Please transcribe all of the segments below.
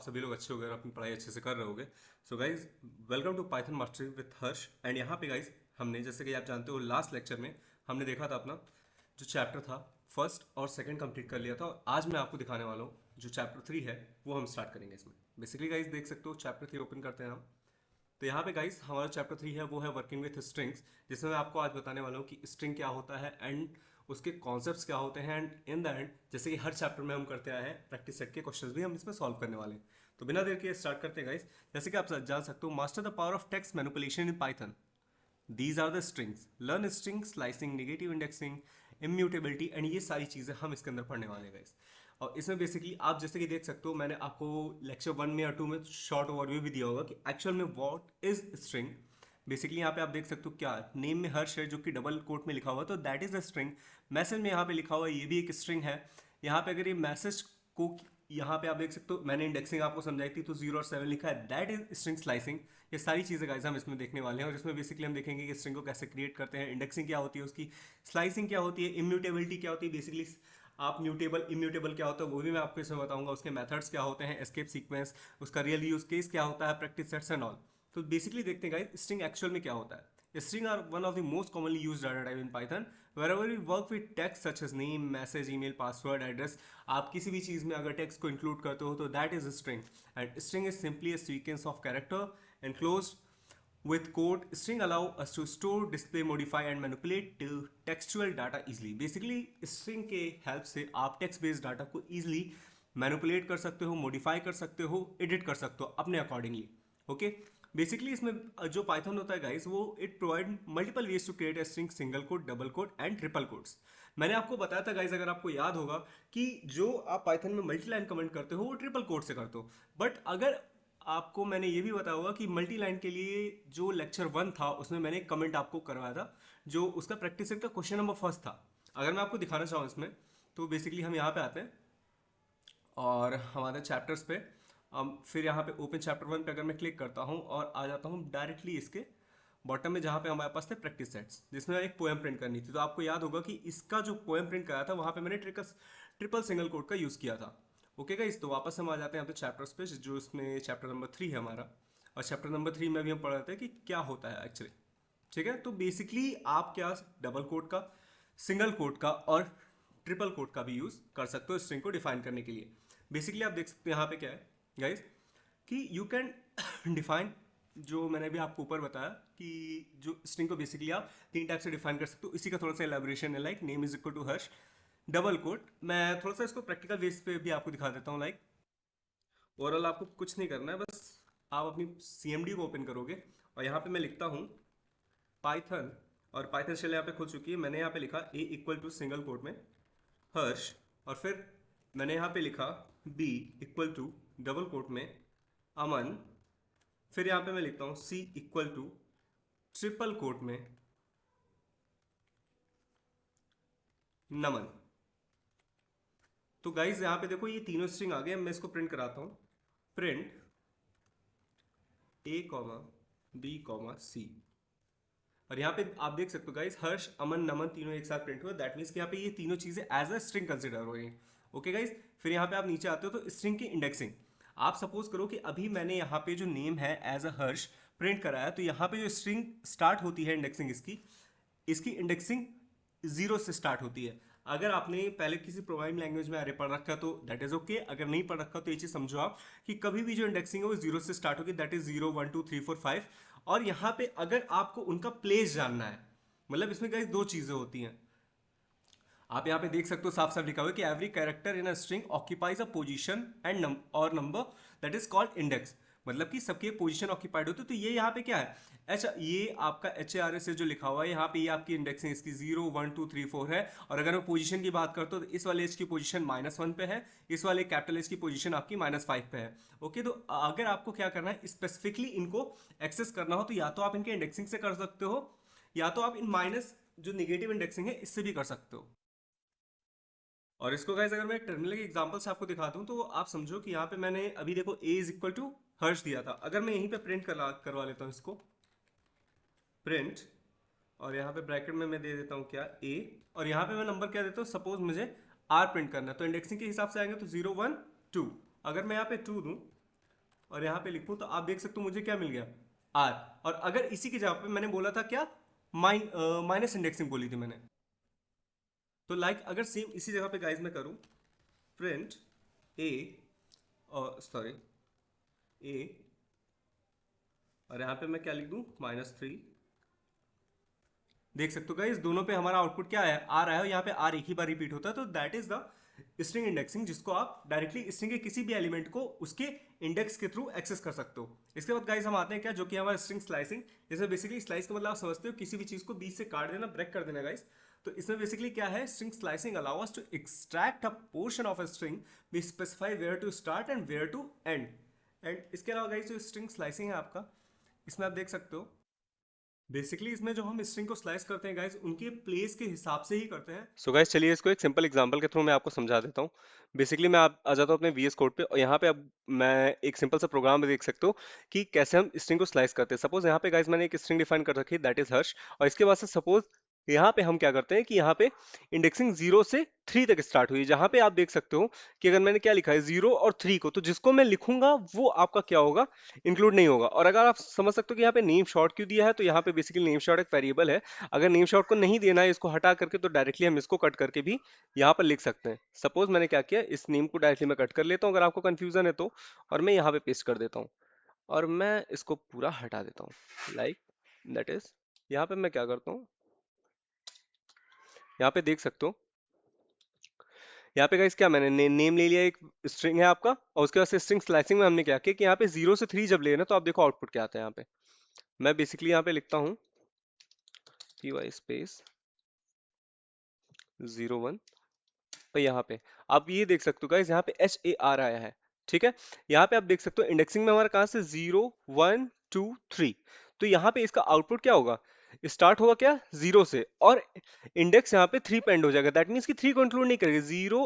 सभी लोग अच्छे हो गए और अपनी पढ़ाई अच्छे से कर रहे होगे। So guys, welcome to Python mastery with Harsh. And यहाँ पे गाइज हमने, जैसे कि आप जानते हो, लास्ट लेक्चर में हमने देखा था अपना जो चैप्टर था फर्स्ट और सेकंड कंप्लीट कर लिया था। और आज मैं आपको दिखाने वाला हूँ जो चैप्टर 3 है वो हम स्टार्ट करेंगे इसमें। बेसिकली गाइज देख सकते हो चैप्टर 3 ओपन करते हैं हम। तो यहाँ पे गाइस हमारा चैप्टर 3 है वो है वर्किंग विथ स्ट्रिंग्स, जिसमें मैं आपको आज बताने वाला हूँ कि स्ट्रिंग क्या होता है एंड उसके कॉन्सेप्ट्स क्या होते हैं। एंड इन द एंड, जैसे कि हर चैप्टर में हम करते आए हैं, प्रैक्टिस सेट के क्वेश्चंस भी हम इसमें सॉल्व करने वाले हैं। तो बिना देर के स्टार्ट करते हैं गाइस। जैसे कि आप जान सकते हो, master the power of text manipulation in Python. These are the strings, learn string, slicing, negative indexing, immutability, and ये सारी चीज़ें हम इसके अंदर पढ़ने वाले हैं गाइस। और इसमें बेसिकली आप जैसे कि देख सकते हो, मैंने आपको लेक्चर 1 में या 2 में शॉर्ट ओवरव्यू भी दिया होगा कि एक्चुअल में व्हाट इज स्ट्रिंग। बेसिकली यहाँ पे आप देख सकते हो क्या नेम में हर्ष है जो कि डबल कोट में लिखा हुआ है, तो that is a string. Message में यहाँ पे लिखा हुआ है, ये भी एक स्ट्रिंग है। यहाँ पे अगर ये मैसेज को, यहाँ पे आप देख सकते हो मैंने इंडेक्सिंग आपको समझाई थी, तो 0 और 7 लिखा है, दैट इज स्ट्रिंग स्लाइसिंग। ये सारी चीज़ें गाइस हम इसमें देखने वाले हैं। और इसमें बेसिकली हम देखेंगे कि स्ट्रिंग को कैसे क्रिएट करते हैं, इंडेक्सिंग क्या होती है उसकी, स्लाइसिंग क्या होती है, इम्यूटेबिलिटी क्या होती है, बेसिकली आप म्यूटेबल इम्यूटेबल क्या होता है वो भी मैं आपको इसमें बताऊंगा, उसके मेथड्स क्या होते हैं, एस्केप सीक्वेंस, उसका रियल यूज केस क्या होता है, प्रैक्टिस सेट्स एंड ऑल। तो बेसिकली देखते हैं गाइस स्ट्रिंग एक्चुअल में क्या होता है। String are one of the most commonly used data type in Python. wherever we work with text such as name, message, email, password, address, आप किसी भी चीज़ में अगर टेक्स्ट को इंक्लूड करते हो तो that is string. And string is simply a sequence of character enclosed with code. String allow us to store, display, modify and manipulate till textual data easily. Basically string के help से आप text based data को easily manipulate कर सकते हो, modify कर सकते हो, एडिट कर सकते हो अपने अकॉर्डिंगली। ओके, बेसिकली इसमें जो पाइथन होता है गाइस, वो it provide multiple ways to create a string, single quote, double quote and triple quotes. मैंने आपको बताया था गाइस, अगर आपको याद होगा, कि जो आप पाइथन में मल्टी लाइन कमेंट करते हो वो ट्रिपल कोट से करते हो। बट अगर आपको मैंने ये भी बताया होगा कि मल्टी लाइन के लिए जो लेक्चर 1 था उसमें मैंने एक कमेंट आपको करवाया था, जो उसका प्रैक्टिस सेट का क्वेश्चन नंबर फर्स्ट था। अगर मैं आपको दिखाना चाहूँ इसमें, तो बेसिकली हम यहाँ पे आते हैं और हमारे चैप्टर्स पे, फिर यहाँ पे ओपन चैप्टर 1 पे अगर मैं क्लिक करता हूँ और आ जाता हूँ डायरेक्टली इसके बॉटम में, जहाँ पे हमारे पास थे प्रैक्टिस सेट्स, जिसमें एक पोएम प्रिंट करनी थी। तो आपको याद होगा कि इसका जो पोएम प्रिंट कराया था वहाँ पे मैंने ट्रिपल सिंगल कोट का यूज़ किया था। ओके गाइस, तो वापस हम आ जाते हैं यहाँ पे चैप्टर्स पे, जो इसमें चैप्टर नंबर 3 है हमारा। और चैप्टर नंबर 3 में भी हम पढ़ रहे थे कि क्या होता है एक्चुअली। ठीक है, तो बेसिकली आप क्या डबल कोट का, सिंगल कोट का और ट्रिपल कोट का भी यूज कर सकते हो स्ट्रिंग को डिफाइन करने के लिए। बेसिकली आप देख सकते हो यहाँ पे क्या है गाइस, कि यू कैन डिफाइन, जो मैंने भी आपको ऊपर बताया कि जो स्ट्रिंग को बेसिकली आप 3 टाइप से डिफाइन कर सकते हो। इसी का थोड़ा सा एलेबोरेशन है, like name is equal to Harsh, double quote. मैं थोड़ा सा इसको प्रैक्टिकल बेस पे भी आपको दिखा देता हूँ। लाइक ओवरऑल आपको कुछ नहीं करना है, बस आप अपनी CMD को ओपन करोगे और यहाँ पे मैं लिखता हूँ पाइथन, और पाइथन शेल यहाँ पे खुल चुकी है। मैंने यहाँ पे लिखा a equal to single quote में हर्ष, और फिर मैंने यहाँ पे लिखा b equal to double quote में अमन, फिर यहाँ पे मैं लिखता हूँ c equal to triple quote में नमन। तो गाइज यहाँ पे देखो ये तीनों स्ट्रिंग आ गए। मैं इसको प्रिंट कराता हूँ, print a comma b comma c। और यहाँ पे आप देख सकते हो गाइस, हर्ष, अमन, नमन तीनों एक साथ प्रिंट हुआ। दैट मीन्स कि यहाँ पे ये तीनों चीजें एज अ स्ट्रिंग कंसिडर हो रही हैं। ओके गाइस, फिर यहाँ पे आप नीचे आते हो तो स्ट्रिंग की इंडेक्सिंग। आप सपोज करो कि अभी मैंने यहाँ पे जो नेम है एज अ हर्ष प्रिंट कराया, तो यहाँ पे जो स्ट्रिंग स्टार्ट होती है इंडेक्सिंग इसकी, इसकी इंडेक्सिंग 0 से स्टार्ट होती है। अगर आपने पहले किसी प्रोग्रामिंग लैंग्वेज में अरे पढ़ रखा तो दैट इज ओके। अगर नहीं पढ़ रखा तो ये चीज समझो आप कि कभी भी जो इंडेक्सिंग है वो 0 से स्टार्ट होगी, दैट इज 0 1 2 3 4 5। और यहाँ पे अगर आपको उनका प्लेस जानना है, मतलब इसमें गाइस दो चीजें होती हैं। आप यहाँ पे देख सकते हो साफ साफ लिखा हुआ है कि every character in a string occupies a position and और number that is called index. मतलब कि सबकी पोजीशन ऑक्यूपाइड होती है। तो ये यहाँ पे क्या है, ये आपका HARS से जो लिखा हुआ है यहाँ पे, ये आपकी इंडेक्सिंग इसकी 0 1 2 3 4 है। और अगर मैं पोजीशन की बात करता हूँ तो इस वाले एज की पोजीशन -1 पे है, इस वाले कैपिटल एज की पोजीशन आपकी -5 पे है। ओके, तो अगर आपको क्या करना है, स्पेसिफिकली इनको एक्सेस करना हो, तो या तो आप इनके इंडेक्सिंग से कर सकते हो, या तो आप इन माइनस जो निगेटिव इंडेक्सिंग है इससे भी कर सकते हो। और इसको गाइस अगर मैं टर्मिनल के एग्जांपल से आपको दिखा दूं, तो आप समझो कि यहाँ पे मैंने अभी देखो a इज इक्वल टू हर्ष दिया था। अगर मैं यहीं पे प्रिंट करवा लेता हूँ इसको, प्रिंट, और यहाँ पे ब्रैकेट में मैं दे देता हूँ क्या a, और यहाँ पे मैं नंबर क्या देता हूँ, सपोज मुझे r प्रिंट करना है, तो इंडेक्सिंग के हिसाब से आएंगे तो 0 1 2। अगर मैं यहाँ पे 2 दूँ और यहाँ पे लिखूँ तो आप देख सकते हो मुझे क्या मिल गया, आर। और अगर इसी की जगह पे मैंने बोला था क्या, माइनस इंडेक्सिंग बोली थी मैंने, तो लाइक अगर सेम इसी जगह पे गाइज मैं करूँ प्रिंट ए, सॉरी ए, और यहाँ पे मैं क्या लिख दूँ -3, देख सकते हो गाइस दोनों पे हमारा आउटपुट क्या है, आ रहा है, और यहाँ पे आर एक ही बार रिपीट होता है, तो that is the string indexing, जिसको आप डायरेक्टली स्ट्रिंग के किसी भी एलिमेंट को उसके इंडेक्स के थ्रू एक्सेस कर सकते हो। इसके बाद गाइस हम आते हैं क्या, जो कि हमारा स्ट्रिंग स्लाइसिंग। जैसे बेसिकली स्लाइस का मतलब आप समझते हो किसी भी चीज को बीच से काट देना, ब्रेक कर देना गाइस। तो इसमें बेसिकली क्या है, string slicing allow us to extract a portion of a string, we specify where to start and where to end. And इसके अलावा गाइस जो स्ट्रिंग स्लाइसिंग है आपका, इसमें आप देख सकते हो बेसिकली इसमें जो हम स्ट्रिंग को स्लाइस करते हैं गाइस, उनके प्लेस के हिसाब से ही करते हैं। सो गाइस चलिए इसको एक सिंपल एग्जांपल के थ्रू मैं आपको समझा देता हूँ। बेसिकली मैं आप आ जाता हूँ अपने वीएस कोड पे, और यहाँ पे अब मैं एक सिंपल सा प्रोग्राम में देख सकते हो कि कैसे हम स्ट्रिंग को स्लाइस करते हैं। सपोज यहाँ पे गाइस मैंने एक स्ट्रिंग डिफाइन कर रखी है, दैट इज हर्ष, और इसके बाद से सपोज यहाँ पे हम क्या करते हैं कि यहाँ पे इंडेक्सिंग 0 से 3 तक स्टार्ट हुई है, जहाँ पे आप देख सकते हो कि अगर मैंने क्या लिखा है 0 और 3 को, तो जिसको मैं लिखूंगा वो आपका क्या होगा, इंक्लूड नहीं होगा। और अगर आप समझ सकते हो कि यहाँ पे नेम शॉर्ट क्यों दिया है, तो यहाँ पे बेसिकली नेम शॉर्ट एक वेरिएबल है, अगर नेम शॉर्ट को नहीं देना है इसको हटा करके, तो डायरेक्टली हम इसको कट करके भी यहाँ पर लिख सकते हैं। सपोज मैंने क्या किया, इस नेम को डायरेक्टली मैं कट कर लेता हूँ अगर आपको कंफ्यूजन है तो, और मैं यहाँ पे पेस्ट कर देता हूँ, और मैं इसको पूरा हटा देता हूँ, लाइक दैट इज। यहाँ पे मैं क्या करता हूँ, यहाँ पे देख सकते हो, यहाँ पे गाइस क्या मैंने नेम ले लिया, एक स्ट्रिंग है आपका, और उसके बाद से स्ट्रिंग स्लाइसिंग में हमने क्या किया कि यहाँ पे 0 से 3 जब ले ना, तो आप देखो आउटपुट क्या आता है। यहाँ पे मैं बेसिकली यहाँ पे लिखता हूँ py स्पेस 01, और यहाँ पे आप ये देख सकते हो गाइस, यहाँ पे HAR आया है, ठीक है। यहाँ पे आप देख सकते हो इंडेक्सिंग में हमारा कहाँ से 0 1 2 3, तो यहाँ पे इसका आउटपुट क्या होगा, स्टार्ट होगा क्या 0 से, और इंडेक्स यहाँ पे 3 पे एंड हो जाएगा, दैट मीन्स कि 3 को इंक्लूड नहीं करेगा। 0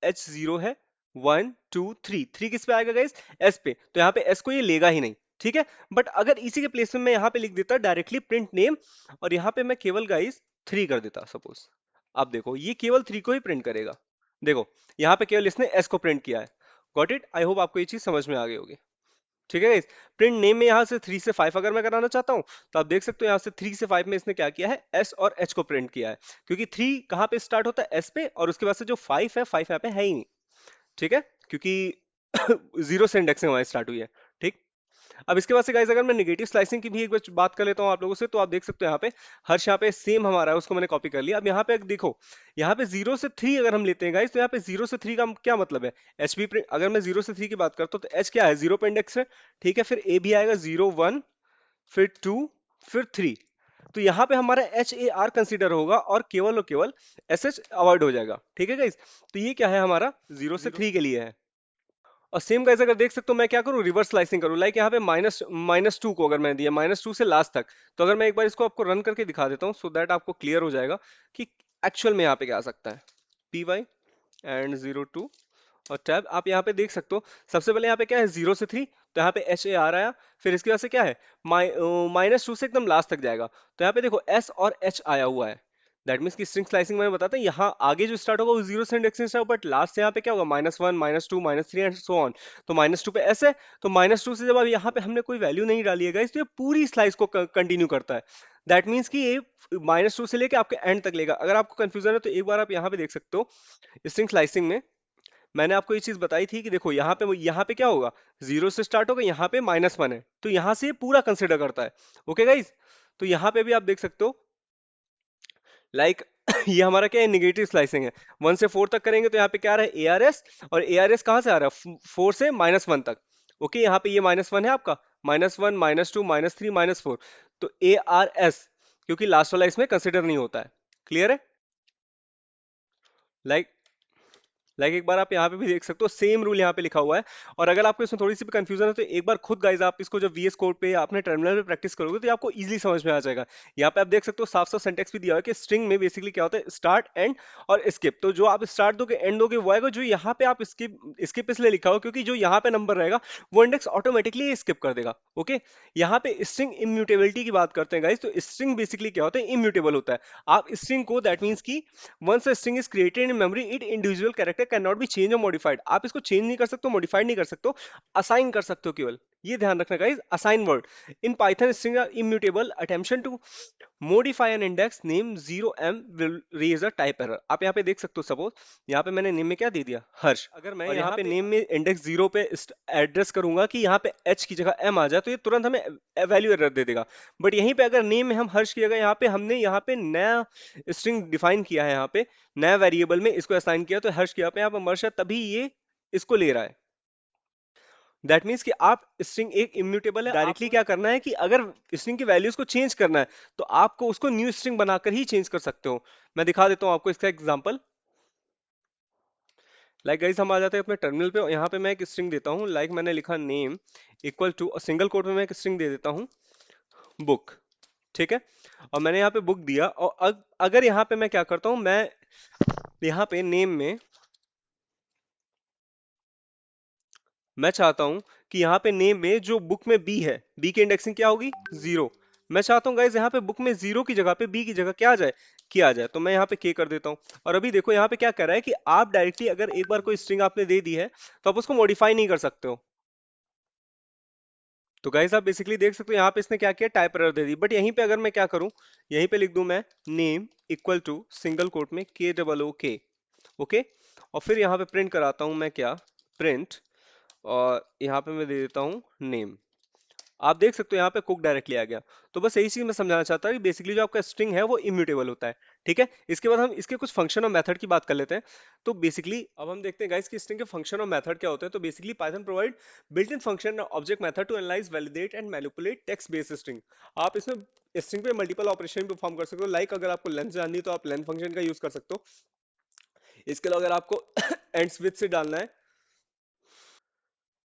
H0 है, 1 2 3, 3 किस पे आएगा गाइस, S पे, तो यहाँ पे S को ये लेगा ही नहीं, ठीक है। बट अगर इसी के प्लेस में मैं यहाँ पे लिख देता डायरेक्टली प्रिंट नेम, और यहाँ पे मैं केवल गाइस 3 कर देता सपोज, अब देखो ये केवल 3 को ही प्रिंट करेगा। देखो यहाँ पे केवल इसने एस को प्रिंट किया है। गॉट इट, आई होप आपको ये चीज समझ में आ गई होगी, ठीक है गाइस। प्रिंट नेम में यहाँ से 3 से 5 अगर मैं कराना चाहता हूँ, तो आप देख सकते हो यहाँ से 3 से 5 में इसने क्या किया है, एस और एच को प्रिंट किया है, क्योंकि 3 कहाँ पे स्टार्ट होता है, एस पे, और उसके बाद से जो 5 यहाँ पे है ही नहीं, ठीक है, क्योंकि 0 से इंडेक्सिंग हमारी स्टार्ट हुई है, ठीक। अब इसके बाद से गाइस अगर मैं नेगेटिव स्लाइसिंग की भी एक बार बात कर लेता हूँ आप लोगों से, तो आप देख सकते हो यहाँ पे हर्ष यहाँ पे सेम हमारा है, उसको मैंने कॉपी कर लिया। अब यहाँ पे देखो, यहाँ पे 0 से 3 अगर हम लेते हैं गाइस, तो यहाँ पे 0 से 3 का क्या मतलब है, एच बी प्रिंट। अगर मैं 0 से 3 की बात करता हूँ तो एच क्या है, 0 पे इंडेक्स है, ठीक है, फिर ए भी आएगा 0 1, फिर 2, फिर 3, तो यहाँ पे हमारा HAR कंसिडर होगा, और केवल SH अवॉइड हो जाएगा, ठीक है गाइस। तो ये क्या है हमारा 0 से 3 के लिए है। और सेम गाइस अगर देख सकते हो मैं क्या करूं, रिवर्स स्लाइसिंग करूं, लाइक यहाँ पे माइनस 2 को अगर मैं दिया -2 से लास्ट तक, तो अगर मैं एक बार इसको आपको रन करके दिखा देता हूं, सो दैट आपको क्लियर हो जाएगा कि एक्चुअल में यहाँ पे क्या आ सकता है। py एंड 02 और टैब, आप यहाँ पे देख सकते हो सबसे पहले यहाँ पे क्या है 0 से 3, तो यहाँ पे HAR आया, फिर इसके बाद से क्या है -2 से एकदम लास्ट तक जाएगा, तो यहाँ पे देखो S और H आया हुआ है, दैट मीन्स की स्ट्रिंग स्लाइसिंग में बताते हैं यहाँ आगे जो स्टार्ट होगा वो 0 से इंडेक्सिंग स्टार्ट, बट लास्ट से यहाँ पे क्या होगा -1 -2 -3 एंड सो ऑन, तो -2 पे S है, तो -2 से जब अब यहाँ पे हमने कोई वैल्यू नहीं डाली है गाइस, तो ये पूरी स्लाइस को कंटिन्यू करता है, दैट मीन्स कि ये -2 से लेके आपके एंड तक लेगा। अगर आपको कंफ्यूजन है तो एक बार आप यहाँ पे देख सकते हो स्ट्रिंग स्लाइसिंग में मैंने आपको ये चीज बताई थी कि देखो यहाँ पे क्या होगा, 0 से स्टार्ट होगा, यहाँ पे -1 है, तो यहाँ से ये पूरा कंसिडर करता है, ओके गाइज। तो यहाँ पे भी आप देख सकते हो लाइक ये हमारा क्या है, निगेटिव स्लाइसिंग है। 1 से 4 तक करेंगे तो यहाँ पे क्या आ रहा है, ARS, और ARS कहाँ से आ रहा है, 4 से -1 तक, ओके। यहाँ पे ये -1 है आपका, -1 -2 -3 -4, तो ARS, क्योंकि लास्ट वाला इसमें कंसिडर नहीं होता है, क्लियर है। लाइक एक बार आप यहाँ पे भी देख सकते हो सेम रूल यहाँ पे लिखा हुआ है, और अगर आपको इसमें थोड़ी सी भी कंफ्यूजन है तो एक बार खुद गाइज आप इसको जब VS कोड पे या अपने टर्मिनल पे प्रैक्टिस करोगे तो ये आपको इजीली समझ में आ जाएगा। यहाँ पे आप देख सकते हो साफ साफ सेंटेक्स भी दिया हुआ है कि स्ट्रिंग में बेसिकली क्या होता है, स्टार्ट एंड और स्किप, तो जो आप स्टार्ट दोगे एंड दोगे वो आएगा, जो यहाँ पे आप स्किप स्किप इसलिए लिखा हो क्योंकि जो यहाँ पे नंबर रहेगा वो इंडेक्स ऑटोमेटिकली स्किप कर देगा, ओके। यहाँ पे स्ट्रिंग इम्यूटेबिलिटी की बात करते हैं गाइज, तो स्ट्रिंग बेसिकली क्या होता है, इम्यूटेबल होता है। आप स्ट्रिंग को दैट मीन्स की once a string is created in memory it individual character cannot be changed or modified, आप इसको चेंज नहीं कर सकते, मॉडिफाइड नहीं कर सकते, असाइन कर सकते हो केवल, ये ध्यान रखना guys, assign word in Python string are immutable, attempting to modify an index name 0m will raise a type error. आप यहाँ पे देख सकते हो, सपोज यहाँ पे मैंने नेम में क्या दे दिया, हर्ष। अगर मैं यहाँ पे नेम में इंडेक्स 0 पे एड्रेस करूंगा कि यहाँ पे h की जगह m आ जाए, तो ये तुरंत हमें वैल्यू एरर दे देगा। बट यहीं पे अगर नेम में हम हर्ष की जगह यहाँ पे हमने यहाँ पे नया स्ट्रिंग डिफाइन किया है, यहाँ पे नया वेरिएबल में इसको असाइन किया, तो हर्ष की यहाँ पे हर्ष है, तभी ये इसको ले रहा है। दैट मीन्स कि आप स्ट्रिंग एक इम्यूटेबल है, डायरेक्टली क्या करना है कि अगर स्ट्रिंग की वैल्यूज को चेंज करना है तो आपको उसको न्यू स्ट्रिंग बनाकर ही चेंज कर सकते हो। मैं दिखा देता हूं आपको इसका एग्जांपल। लाइक गाइस, हम आ जाते हैं अपने टर्मिनल पे और यहाँ पे मैं एक स्ट्रिंग देता हूँ। लाइक मैंने लिखा नेम इक्वल टू, और सिंगल कोट में मैं एक स्ट्रिंग दे देता हूँ बुक। ठीक है, और मैंने यहाँ पे बुक दिया, और अगर यहाँ पे मैं क्या करता हूँ, मैं यहाँ पे नेम में मैं चाहता हूं कि यहाँ पे नेम में जो बुक में बी है, बी की इंडेक्सिंग क्या होगी, 0। मैं चाहता हूँ गाइज यहाँ पे बुक में 0 की जगह पे बी की जगह क्या आ जाए, के आ जाए। तो मैं यहाँ पे के कर देता हूँ। और अभी देखो यहाँ पे क्या कर रहा है कि आप डायरेक्टली अगर एक बार कोई स्ट्रिंग आपने दे दी है तो आप उसको मॉडिफाई नहीं कर सकते हो। तो गाइज आप बेसिकली देख सकते हो यहाँ पे इसने क्या किया, type error they the. But यहीं पे अगर मैं क्या करूँ, यहीं पे लिख दूं मैं name equal to single quote में के, ओके, और फिर यहाँ पे प्रिंट कराता हूँ मैं क्या, प्रिंट, और यहाँ पे मैं दे देता हूँ नेम। आप देख सकते हो यहाँ पे कुक डायरेक्टली आ गया। तो बस यही चीज मैं समझाना चाहता हूँ कि बेसिकली जो आपका स्ट्रिंग है वो इम्यूटेबल होता है। ठीक है, इसके बाद हम इसके कुछ फंक्शन और मेथड की बात कर लेते हैं। तो बेसिकली अब हम देखते हैं गाइस कि स्ट्रिंग के फंक्शन और मेथड क्या होते हैं। तो basically Python provide built in function object method to analyse, validate and manipulate text based string. आप इसमें स्ट्रिंग पे मल्टीपल ऑपरेशन परफॉर्म कर सकते हो। लाइक अगर आपको लेंथ जाननी है तो आप लेंथ फंक्शन का यूज कर सकते हो। इसके अलावा अगर आपको एंड्स विथ से डालना है,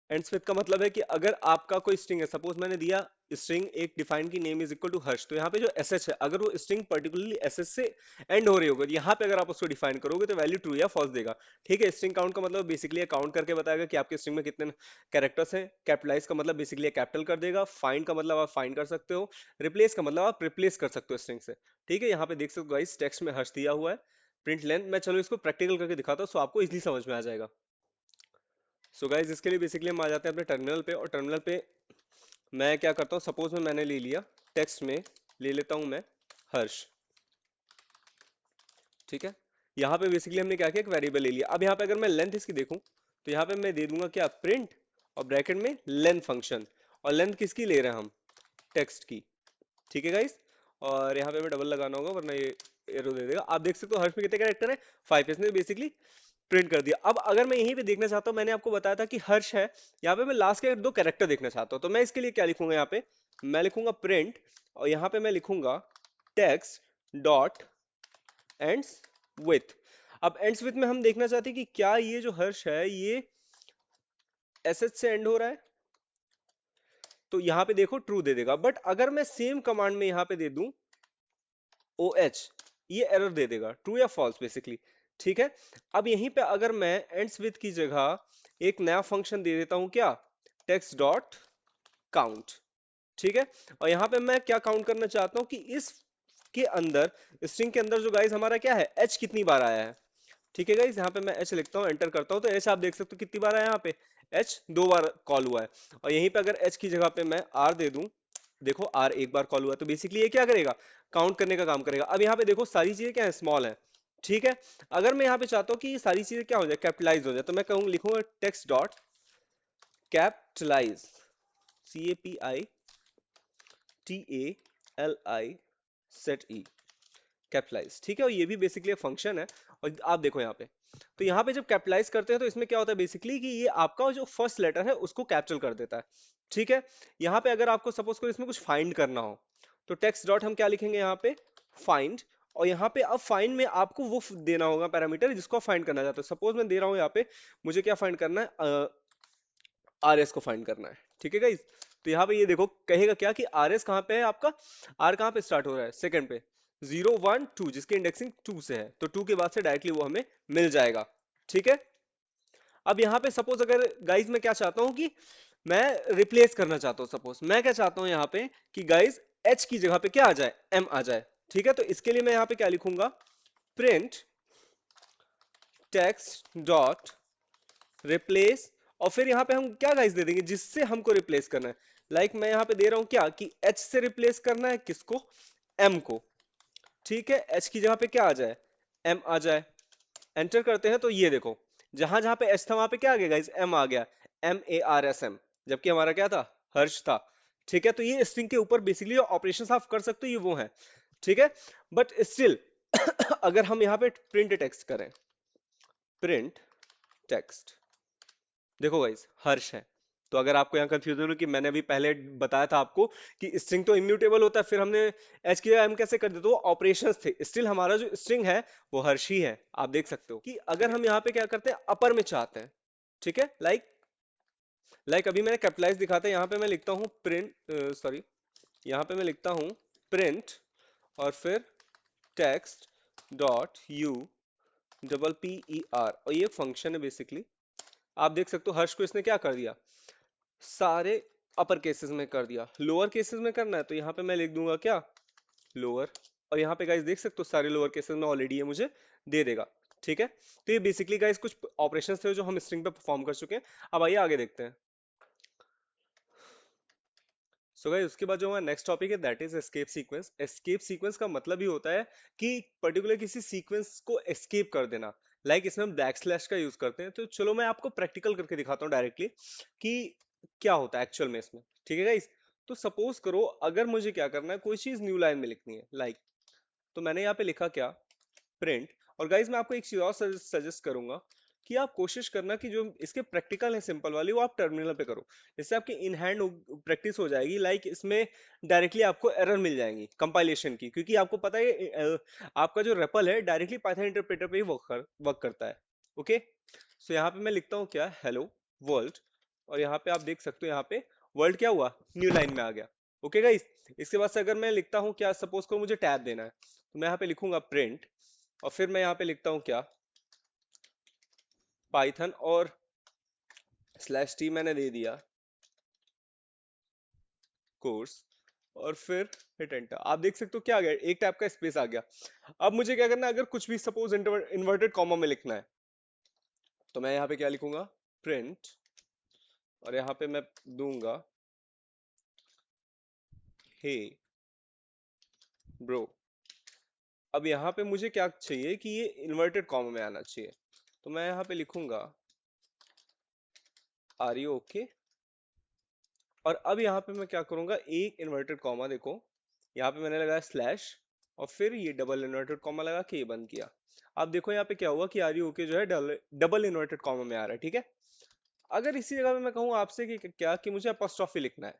एंड स्मिथ का मतलब है कि अगर आपका कोई स्ट्रिंग है, सपोज मैंने दिया स्ट्रिंग एक डिफाइन की नेम इज इक्वल टू हर्ष, तो यहाँ पे जो एसएच है अगर वो स्ट्रिंग पर्टिकुलरली एसएच से एंड हो रही होगी, यहाँ पे अगर आप उसको डिफाइन करोगे तो वैल्यू ट्रू या फॉल्स देगा। ठीक है, स्ट्रिंग काउंट का मतलब बेसिकली काउंट करके बताएगा कि आपके स्ट्रिंग में कितने कैरेक्टर्स हैं। कैपिटलाइज का मतलब बेसिकली कैपिटल कर देगा। फाइंड का मतलब आप फाइंड कर सकते हो। रिप्लेस का मतलब आप रिप्लेस कर सकते हो स्ट्रिंग से। ठीक है, यहाँ पे देख सकते हो गाइस टेक्स्ट में हर्ष दिया हुआ है। प्रिंट लेंथ, मैं चलो इसको प्रैक्टिकल करके दिखाता हूँ सो आपको इजिली समझ में आ जाएगा। सो गाइज इसके लिए बेसिकली हम आ जाते हैं अपने टर्मिनल पे, और टर्मिनल पे मैं क्या करता हूँ, सपोज में मैंने ले लिया टेक्स्ट में, ले लेता हूँ मैं हर्ष। ठीक है, यहाँ पे बेसिकली हमने क्या किया, एक वेरिएबल ले लिया। अब यहाँ पे अगर मैं लेंथ इसकी देखूँ तो यहाँ पे मैं दे दूंगा क्या, प्रिंट, और ब्रैकेट में लेंथ फंक्शन। और लेंथ किसकी ले रहे हैं हम, टेक्स्ट की। ठीक है गाइस, और यहाँ पे हमें डबल लगाना होगा वरना ये एरो दे देगा। आप देख सकते हो हर्ष में कितने कैरेक्टर है, 5। इसने बेसिकली प्रिंट कर दिया। अब अगर मैं यहीं पे देखना चाहता हूँ, मैंने आपको बताया था कि हर्ष है, यहाँ पे मैं लास्ट के 2 कैरेक्टर देखना चाहता हूँ, तो मैं इसके लिए क्या लिखूंगा, यहाँ पे मैं लिखूंगा प्रिंट, और यहाँ पे मैं लिखूंगा टेक्स्ट डॉट एंड्स विथ। अब एंड्स विथ में हम देखना चाहते हैं कि क्या ये जो हर्ष है ये एसएच से एंड हो रहा है, तो यहाँ पे देखो ट्रू दे देगा। बट अगर मैं सेम कमांड में यहाँ पे दे दूं ओ एच, ये एरर दे देगा, ट्रू या फॉल्स बेसिकली। ठीक है, अब यहीं पे अगर मैं एंड्स विथ की जगह एक नया फंक्शन दे देता हूं क्या, टेक्स्ट डॉट काउंट। ठीक है, और यहाँ पे मैं क्या काउंट करना चाहता हूं कि इस के अंदर, स्ट्रिंग के अंदर जो गाइस हमारा क्या है, एच कितनी बार आया है। ठीक है गाइस, यहाँ पे मैं एच लिखता हूँ, एंटर करता हूँ, तो एच आप देख सकते हो कितनी बार आया, यहाँ पे एच 2 बार कॉल हुआ है। और यहीं पे अगर एच की जगह पे मैं आर दे दूं, देखो आर एक बार कॉल हुआ है, तो बेसिकली ये क्या करेगा, काउंट करने का काम करेगा। अब यहाँ पे देखो सारी चीजें क्या है, स्मॉल है। ठीक है, अगर मैं यहाँ पे चाहता हूँ कि ये सारी चीजें क्या हो जाए, कैपिटलाइज हो जाए, तो मैं कहूँ लिखूंगा text dot capitalize, CAPITALI zed E, capitalize. ठीक है, और ये भी बेसिकली एक फंक्शन है। और आप देखो यहाँ पे, तो यहाँ पे जब कैपिटलाइज करते हैं तो इसमें क्या होता है बेसिकली कि ये आपका जो फर्स्ट लेटर है उसको कैप्चर कर देता है। ठीक है, यहाँ पे अगर आपको सपोज करो इसमें कुछ फाइंड करना हो, तो टेक्स्ट डॉट हम क्या लिखेंगे यहाँ पे, फाइंड। और यहाँ पे अब फाइंड में आपको वो देना होगा पैरामीटर जिसको आप फाइंड करना चाहते हो। सपोज मैं दे रहा हूँ यहाँ पे, मुझे क्या फाइंड करना है, आर एस को फाइंड करना है। ठीक है गाइस, तो यहाँ पे ये देखो कहेगा क्या कि आर एस कहाँ पे है आपका, आर कहाँ पे स्टार्ट हो रहा है, सेकंड पे 0 1 2, जिसकी इंडेक्सिंग 2 से है, तो 2 के बाद से डायरेक्टली वो हमें मिल जाएगा। ठीक है, अब यहाँ पे सपोज अगर गाइज मैं क्या चाहता हूँ कि मैं रिप्लेस करना चाहता हूँ, सपोज मैं क्या चाहता हूँ यहाँ पे कि गाइज एच की जगह पे क्या आ जाए, एम आ जाए। ठीक है, तो इसके लिए मैं यहाँ पे क्या लिखूंगा, प्रिंट टेक्स्ट डॉट रिप्लेस, और फिर यहाँ पे हम क्या गाइस दे देंगे जिससे हमको रिप्लेस करना है। लाइक मैं यहाँ पे दे रहा हूँ क्या कि h से रिप्लेस करना है किसको, m को। ठीक है, h की जगह पे क्या आ जाए, m आ जाए। एंटर करते हैं तो ये देखो जहां जहां पे h था वहां पे क्या आ गया गाइस, m आ गया, MARSM, जबकि हमारा क्या था, हर्ष था। ठीक है, तो ये स्ट्रिंग के ऊपर बेसिकली ऑपरेशंस आप कर सकते हो, ये वो है। ठीक है, बट स्टिल अगर हम यहाँ पे प्रिंट टेक्स्ट करें, प्रिंट टेक्स्ट, देखो गाइस हर्ष है। तो अगर आपको यहाँ कंफ्यूजन हो कि मैंने अभी पहले बताया था आपको कि स्ट्रिंग तो इम्यूटेबल होता है, फिर हमने एच की एम कैसे कर दिया, तो वो ऑपरेशंस थे, स्टिल हमारा जो स्ट्रिंग है वो हर्ष ही है। आप देख सकते हो कि अगर हम यहाँ पे क्या करते हैं, अपर में चाहते हैं। ठीक है, लाइक अभी मैंने कैपिटलाइज दिखाता है, यहाँ पे मैं लिखता हूँ प्रिंट, सॉरी, यहाँ पे मैं लिखता हूँ प्रिंट और फिर text dot U double PER, और ये फंक्शन है बेसिकली। आप देख सकते हो हर्ष को इसने क्या कर दिया, सारे अपर केसेस में कर दिया। लोअर केसेस में करना है तो यहाँ पे मैं लिख दूंगा क्या, लोअर, और यहाँ पे गाइस देख सकते हो सारे लोअर केसेस में ऑलरेडी ये मुझे दे देगा। ठीक है, तो ये बेसिकली गाइस कुछ ऑपरेशंस थे जो हम स्ट्रिंग पे परफॉर्म कर चुके हैं। अब आइए आगे देखते हैं। सो गाइस उसके बाद जो हमारा नेक्स्ट टॉपिक है that is escape sequence. Escape sequence का मतलब ही होता है कि पर्टिकुलर किसी सीक्वेंस को एस्केप कर देना। लाइक इसमें हम बैक स्लैश का यूज करते हैं। तो चलो मैं आपको प्रैक्टिकल करके दिखाता हूँ डायरेक्टली कि क्या होता है एक्चुअल में इसमें। ठीक है गाइस, तो सपोज करो अगर मुझे क्या करना है, कोई चीज न्यू लाइन में लिखनी है, लाइक तो मैंने यहाँ पे लिखा क्या, प्रिंट। और गाइज मैं आपको एक चीज और सजेस्ट करूंगा कि आप कोशिश करना कि जो इसके प्रैक्टिकल है सिंपल वाली वो आप टर्मिनल पे करो, इससे आपकी इन हैंड प्रैक्टिस हो जाएगी। लाइक इसमें डायरेक्टली आपको एरर मिल जाएंगी कंपाइलेशन की, क्योंकि आपको पता है आपका जो रेपल है डायरेक्टली पाइथन इंटरप्रेटर पे ही वर्क करता है। ओके, सो यहाँ पे मैं लिखता हूँ क्या, हेलो वर्ल्ड, और यहाँ पे आप देख सकते हो यहाँ पे वर्ल्ड क्या हुआ, न्यू लाइन में आ गया। ओके गाइस, इसके बाद से अगर मैं लिखता हूँ क्या, सपोज को मुझे टैब देना है, तो मैं यहाँ पे लिखूंगा प्रिंट, और फिर मैं यहाँ पे लिखता हूँ क्या, पाइथन, और /t मैंने दे दिया, कोर्स, और फिर हिट एंटर। आप देख सकते हो क्या आ गया, एक टाइप का स्पेस आ गया। अब मुझे क्या करना है, अगर कुछ भी सपोज इन्वर्टेड कॉमा में लिखना है, तो मैं यहाँ पे क्या लिखूंगा, प्रिंट, और यहाँ पे मैं दूंगा हे ब्रो। अब यहाँ पे मुझे क्या चाहिए कि ये इन्वर्टेड कॉमा में आना चाहिए, तो मैं यहाँ पे लिखूंगा आर यू ओके। और अब यहाँ पे मैं क्या करूंगा, एक इन्वर्टेड कॉमा, देखो यहाँ पे मैंने लगाया स्लैश, और फिर ये डबल इन्वर्टेड कॉमा लगा के ये बंद किया। अब देखो यहाँ पे क्या हुआ कि आर यू ओके जो है डबल इन्वर्टेड कॉमा में आ रहा है। ठीक है, अगर इसी जगह पे मैं कहूँ आपसे कि क्या कि मुझे अपोस्ट्रोफी लिखना है,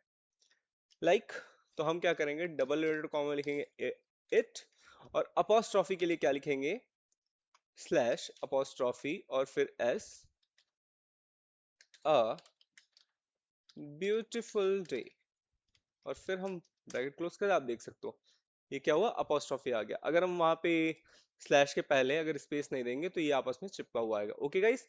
लाइक तो हम क्या करेंगे, डबल इन्वर्टेड कॉमा में लिखेंगे इट, और अपोस्ट्रोफी के लिए क्या लिखेंगे, स्लैश अपोस्ट्रोफी और फिर एस, अ ब्यूटिफुल डे, और फिर हम ब्रैकेट क्लोज कर, आप देख सकते हो ये क्या हुआ, अपोस्ट्रोफी आ गया। अगर हम वहां पे स्लैश के पहले अगर स्पेस नहीं देंगे तो ये आपस में चिपका हुआ आएगा। ओके गाइस,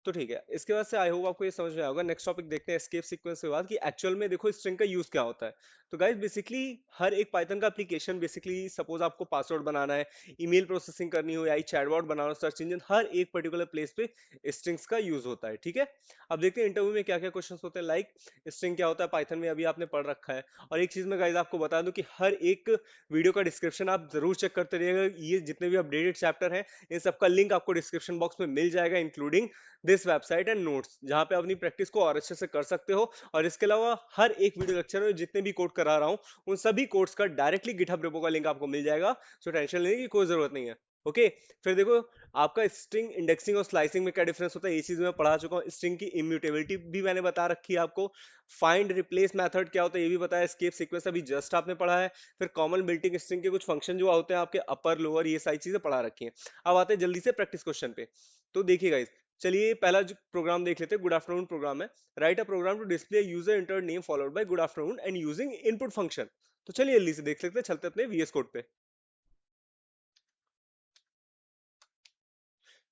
तो ठीक है, इसके बाद से आई होप आपको ये समझ में आएगा। नेक्स्ट टॉपिक देखते हैं एस्केप सीक्वेंस के बाद कि एक्चुअल में देखो स्ट्रिंग का यूज क्या होता है। तो गाइस बेसिकली हर एक पाइथन का एप्लीकेशन, बेसिकली सपोज आपको पासवर्ड बनाना है, ईमेल प्रोसेसिंग करनी हो, या चैटबॉट बनाना, सर्च इंजन, हर एक पर्टिकुलर प्लेस पे स्ट्रिंग्स का यूज होता है। ठीक है, अब देखते हैं इंटरव्यू में क्या क्या क्वेश्चन होते हैं। लाइक स्ट्रिंग क्या होता है पाइथन में, अभी आपने पढ़ रखा है। और एक चीज मैं गाइस आपको बता दूं कि हर एक वीडियो का डिस्क्रिप्शन आप जरूर चेक करते रहिएगा। ये जितने भी अपडेटेड चैप्टर हैं इन सबका लिंक आपको डिस्क्रिप्शन बॉक्स में मिल जाएगा, including this website and notes, जहां पे अपनी प्रैक्टिस को और अच्छे से कर सकते हो। और इसके अलावा हर एक वीडियो लेक्चर में जितने भी कोड करा रहा हूं उन सभी कोड्स का डायरेक्टली गिटहब रेपो का लिंक आपको मिल जाएगा, सो टेंशन लेने की कोई जरूरत नहीं है। ओके, फिर देखो आपका स्ट्रिंग इंडेक्सिंग और स्लाइसिंग में क्या डिफरेंस होता है, ये चीज मैं पढ़ा चुका हूँ। स्ट्रिंग की इम्यूटेबिलिटी भी मैंने बता रखी है आपको। फाइंड रिप्लेस मेथड क्या होता है ये भी बताया। एस्केप सीक्वेंस अभी जस्ट आपने पढ़ा है। फिर कॉमन बिल्टिंग स्ट्रिंग के कुछ फंक्शन जो होते हैं आपके अपर लोअर, ये सारी चीजें पढ़ा रखी हैं। अब आते हैं जल्दी से प्रैक्टिस क्वेश्चन पे। तो देखिए गाइस, चलिए पहला जो प्रोग्राम देख लेते हैं, गुड आफ्टरनून प्रोग्राम है। Write a program to display user enter name followed by good afternoon and using input function. तो चलिए जल्दी से देख लेते हैं, चलते अपने वीएस कोड पे।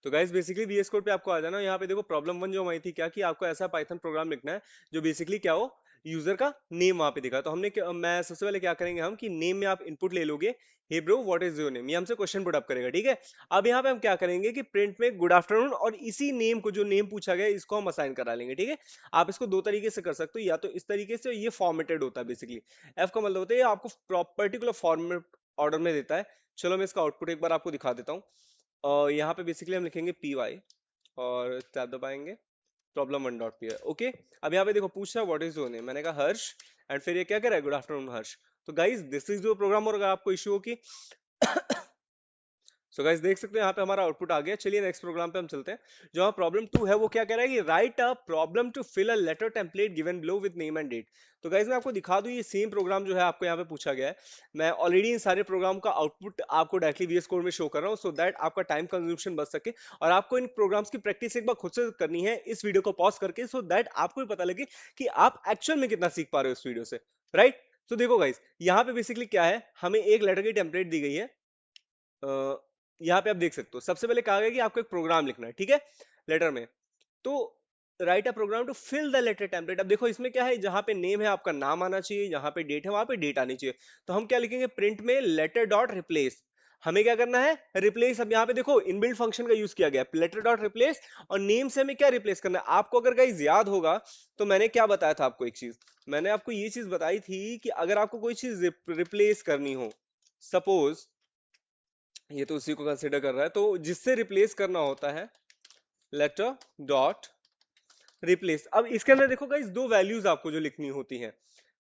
तो गाइस बेसिकली वीएस कोड पे आपको आ जाना। यहाँ पे देखो प्रॉब्लम वन जो हमारी थी क्या, कि आपको ऐसा पाइथन प्रोग्राम लिखना है जो बेसिकली क्या हो, यूजर का नेम वहां पे दिखा। तो मैं सबसे पहले क्या करेंगे हम कि नेम में आप इनपुट ले लोगे, hey bro what is your name, ये हमसे क्वेश्चन पुट अप करेगा, ठीक है। अब यहाँ पे हम क्या करेंगे कि प्रिंट में गुड आफ्टरनून और इसी नेम को, जो नेम पूछा गया इसको हम असाइन करा लेंगे, ठीक है। आप इसको दो तरीके से कर सकते हो, या तो इस तरीके से, ये फॉर्मेटेड होता है बेसिकली। एफ का मतलब होता है ये आपको पर्टिकुलर फॉर्मेट ऑर्डर में देता है। चलो मैं इसका आउटपुट एक बार आपको दिखा देता हूँ। और यहाँ पे बेसिकली हम लिखेंगे पी वाई और टैब दबाएंगे, problem one dot P. Okay, अब यहाँ पे देखो पूछ रहा है व्हाट इज योर नेम, मैंने कहा हर्ष, एंड फिर ये क्या कर रहा है, गुड आफ्टरनून हर्ष। तो guys this is your program, और अगर आपको इश्यू हो कि सो गाइस देख सकते हो यहाँ पे हमारा आउटपुट आ गया। चलिए नेक्स्ट प्रोग्राम पे हम चलते हैं। जो प्रॉब्लम 2 है वो क्या कह रहा है कि write a problem to fill a letter template given below with name and date. तो गाइस मैं आपको दिखा दूं, ये सेम प्रोग्राम जो है आपको यहाँ पे पूछा गया है। मैं ऑलरेडी इन सारे प्रोग्राम का आउटपुट आपको डायरेक्टली वीएस कोड में शो कर रहा हूँ, सो दैट आपका टाइम कंज्यूमेशन बच सके, और आपको इन प्रोग्राम्स की प्रैक्टिस एक बार खुद से करनी है इस वीडियो को पॉज करके, सो दैट आपको भी पता लगे कि आप एक्चुअल में कितना सीख पा रहे हो इस वीडियो से, राइट। तो देखो गाइस यहाँ पे बेसिकली क्या है, हमें एक लेटर की टेम्पलेट दी गई है। यहाँ पे आप देख सकते हो सबसे पहले कहा गया कि आपको एक प्रोग्राम लिखना है, ठीक है, लेटर में। तो write a program to fill the letter template. अब देखो इसमें क्या है, जहां पे नेम है आपका नाम आना चाहिए, जहां पे डेट है वहां पे डेट आनी चाहिए। तो हम क्या लिखेंगे, प्रिंट में लेटर डॉट रिप्लेस। हमें क्या करना है, रिप्लेस। अब यहाँ पे देखो इनबिल्ट फंक्शन का यूज किया गया, लेटर डॉट रिप्लेस, और नेम से हमें क्या रिप्लेस करना है। आपको अगर गाइस याद होगा तो मैंने क्या बताया था आपको, एक चीज मैंने आपको ये चीज बताई थी कि अगर आपको कोई चीज रिप्लेस करनी हो, सपोज ये तो उसी को कंसिडर कर रहा है, तो जिससे रिप्लेस करना होता है लेटर डॉट रिप्लेस। अब इसके अंदर देखो गाइस दो वैल्यूज आपको जो लिखनी होती हैं,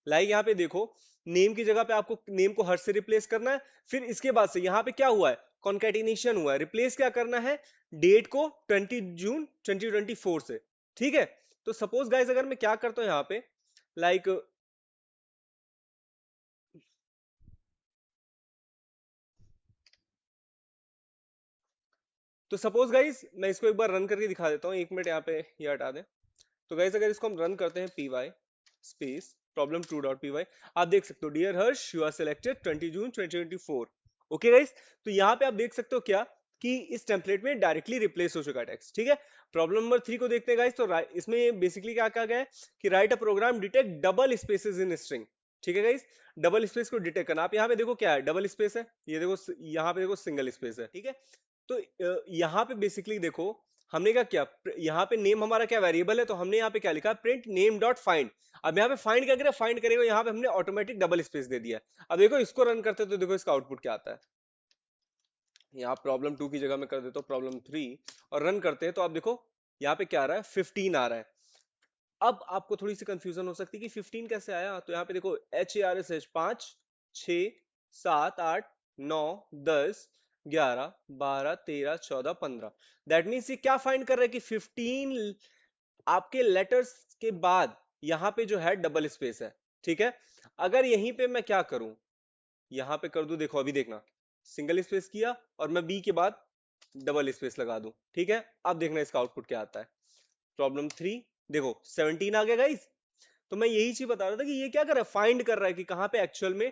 लाइक यहाँ पे देखो नेम की जगह पे आपको नेम को हर से रिप्लेस करना है। फिर इसके बाद से यहाँ पे क्या हुआ है, कॉन्केटिनेशन हुआ है। रिप्लेस क्या करना है, डेट को 20 जून 2024 से, ठीक है। तो सपोज गाइस अगर मैं क्या करता हूँ यहाँ पे, लाइक तो सपोज गाइस मैं इसको एक बार रन करके दिखा देता हूँ, 1 मिनट यहाँ पे ये हटा दें। तो गाइस अगर इसको हम रन करते हैं, P Y space problem two dot P Y, आप देख सकते हो dear Harsh you are selected 20 June 2024। Okay guys, तो यहाँ पे आप देख सकते हो क्या कि इस टेम्पलेट में डायरेक्टली रिप्लेस हो चुका है टेक्स्ट, ठीक है। प्रॉब्लम नंबर 3 को देखते हैं गाइस। तो इसमें बेसिकली क्या कहा गया है कि write a program detect double spaces in string, ठीक है गाइस। डबल स्पेस को डिटेक्ट करना, आप यहाँ पे देखो क्या है, डबल स्पेस है, ये देखो यहाँ पे देखो सिंगल स्पेस है, ठीक है। तो यहाँ पे बेसिकली देखो हमने क्या किया, यहाँ पे नेम हमारा क्या वेरिएबल है, तो हमने यहाँ पे क्या लिखा, प्रिंट नेम डॉट फाइंड। अब यहाँ पे फाइंड क्या करेगा, फाइंड करेगा, यहाँ पे हमने ऑटोमेटिक डबल स्पेस दे दिया। अब देखो इसको रन करते तो देखो इसका आउटपुट क्या आता है। यहाँ प्रॉब्लम 2 की जगह में कर देता हूँ प्रॉब्लम 3 और रन करते हैं, तो आप देखो यहाँ पे क्या आ रहा है, 15 आ रहा है। अब आपको थोड़ी सी कंफ्यूजन हो सकती है कि 15 कैसे आया। तो यहाँ पे देखो HARSH 5 6 7 8 9 10 11 12 13 14 15, दैट मीन्स ये क्या फाइंड कर रहा है कि 15 आपके लेटर्स के बाद यहाँ पे जो है डबल स्पेस है, ठीक है। अगर यहीं पे मैं क्या करूं, यहाँ पे कर दूं, देखो अभी देखना, सिंगल स्पेस किया और मैं बी के बाद डबल स्पेस लगा दूं, ठीक है। अब देखना इसका आउटपुट क्या आता है। प्रॉब्लम 3 देखो 17 आ गया गाइस। तो मैं यही चीज बता रहा था कि ये क्या कर रहा है, फाइंड कर रहा है कि कहां पे एक्चुअल में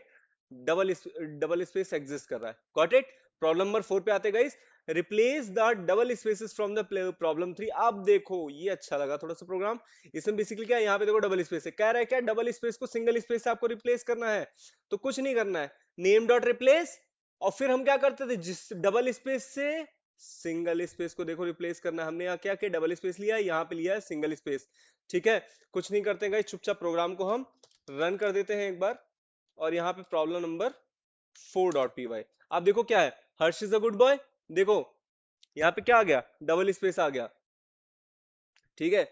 डबल स्पेस एग्जिस्ट कर रहा है। Got it. प्रॉब्लम नंबर 4 पे आते guys, replace the double spaces from the problem 3। अब देखो ये अच्छा लगा थोड़ा सा प्रोग्राम। इसमें बेसिकली क्या है, यहाँ पे देखो डबल स्पेस है, कह रहा है क्या, डबल स्पेस को सिंगल स्पेस से आपको रिप्लेस करना है। तो कुछ नहीं करना है, नेम डॉट रिप्लेस, और फिर हम क्या करते थे, जिस डबल स्पेस से सिंगल स्पेस को देखो रिप्लेस करना है। हमने यहाँ क्या किया, डबल स्पेस लिया, यहाँ पे लिया है सिंगल स्पेस, ठीक है। कुछ नहीं करते गाइस, चुपचाप प्रोग्राम को हम रन कर देते हैं एक बार। और यहाँ पे problem number 4 dot P Y, आप देखो क्या है, Harsh is a good boy. देखो यहाँ पे क्या आ गया, डबल स्पेस आ गया, ठीक है।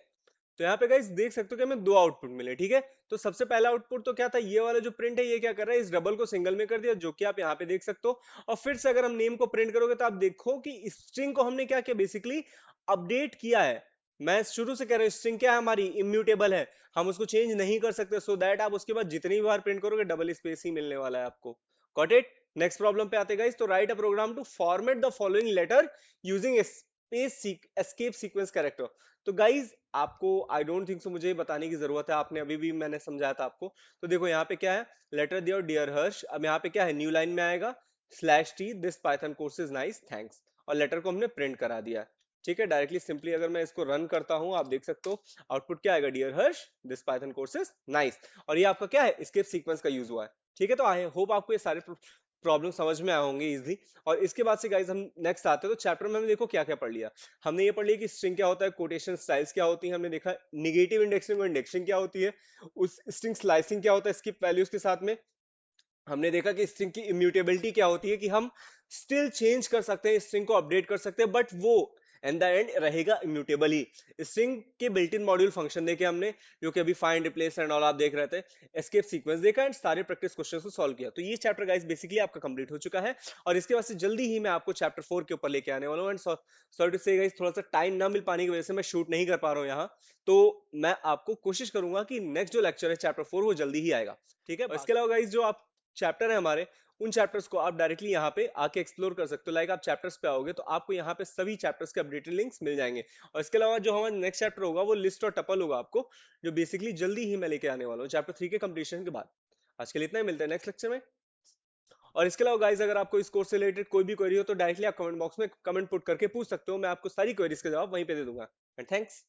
तो यहाँ पे गाइस देख सकते हो कि हमें दो आउटपुट मिले, ठीक है। तो सबसे पहला आउटपुट तो क्या था, ये वाला जो प्रिंट है ये क्या कर रहा है, इस डबल को सिंगल में कर दिया, जो कि आप यहाँ पे देख सकते हो। और फिर से अगर हम नेम को प्रिंट करोगे तो आप देखो कि स्ट्रिंग को हमने क्या किया, बेसिकली अपडेट किया है। मैं शुरू से कह रहा हूँ स्ट्रिंग क्या है, हमारी इम्यूटेबल है, हम उसको चेंज नहीं कर सकते, सो दैट आप उसके बाद जितनी बार प्रिंट करोगे डबल स्पेस ही मिलने वाला है आपको। Got it. नेक्स्ट प्रॉब्लम पे आते गाइस। तो write a program to format the following letter using space escape sequence character. तो गाइज आपको आई डोंट थिंक सो मुझे बताने की जरूरत है, आपने अभी भी मैंने समझाया था आपको। तो देखो यहाँ पे क्या है, लेटर दियर डियर हर्ष। अब यहाँ पे क्या है, न्यू लाइन में आएगा /t this Python course is nice thanks, और लेटर को हमने प्रिंट करा दिया। ठीक है, डायरेक्टली सिंपली अगर मैं इसको रन करता हूं, आप देख सकते हो आउटपुट क्या आएगा, dear Harsh this Python course is nice. और ये आपका क्या है, स्केप सीक्वेंस का यूज हुआ है। ठीक है, तो आई होप आपको ये सारे प्रॉब्लम समझ में आए होंगे इजीली। और इसके बाद से गाइज हम नेक्स्ट आते हैं, तो चैप्टर में हमने देखो क्या क्या पढ़ लिया। हमने ये पढ़ लिया कि स्ट्रिंग क्या होता है, कोटेशन स्टाइल्स क्या होती है, हमने देखा निगेटिव इंडेक्सिंग और इंडेक्सिंग क्या होती है, उस स्ट्रिंग स्लाइसिंग क्या होता है स्किप वैल्यूज के साथ में। हमने देखा कि स्ट्रिंग की इम्यूटेबिलिटी क्या होती है, कि हम स्टिल चेंज कर सकते हैं, स्ट्रिंग को अपडेट कर सकते हैं, बट वो एंड द एंड रहेगा इम्यूटेबल ही। स्ट्रिंग के बिल्ट इन मॉड्यूल फंक्शन देखे हमने, जो कि अभी फाइंड रिप्लेस एंड ऑल आप देख रहे थे, एस्केप सीक्वेंस देखा एंड सारे प्रैक्टिस क्वेश्चंस को सॉल्व किया। तो ये चैप्टर गाइस बेसिकली आपका कंप्लीट हो चुका है। और इसके बाद से जल्दी ही मैं आपको चैप्टर 4 के ऊपर लेके आने वाला हूँ। एंड सॉरी टू से गाइस, थोड़ा सा टाइम ना मिल पाने की वजह से मैं शूट नहीं कर पा रहा हूँ यहाँ। तो मैं आपको कोशिश करूंगा कि नेक्स्ट जो लेक्चर है चैप्टर 4 वो जल्दी ही आएगा। ठीक है, और इसके अलावा गाइस जो आप चैप्टर है हमारे, उन चैप्टर्स को आप डायरेक्टली यहाँ पे आके एक्सप्लोर कर सकते हो। लाइक आप चैप्टर्स पे आओगे तो आपको यहाँ पे सभी चैप्टर्स के अपडेटेड लिंक्स मिल जाएंगे। और इसके अलावा जो हमारा नेक्स्ट चैप्टर होगा वो लिस्ट और टपल होगा आपको, जो बेसिकली जल्दी ही मैं लेके आने वाला हूँ चैप्टर 3 के कंप्लीशन के बाद। आज के लिए इतना ही, मिलता है नेक्स्ट लेक्चर में। और इसके अलावा गाइज अगर आपको इस कोर्स से रिलेटेड कोई भी क्वेरी हो तो डायरेक्टली आप कमेंट बॉक्स में कमेंट पुट करके पूछ सकते हो, मैं आपको सारी क्वेरीज के जवाब वहीं पे दे दूंगा। And thanks.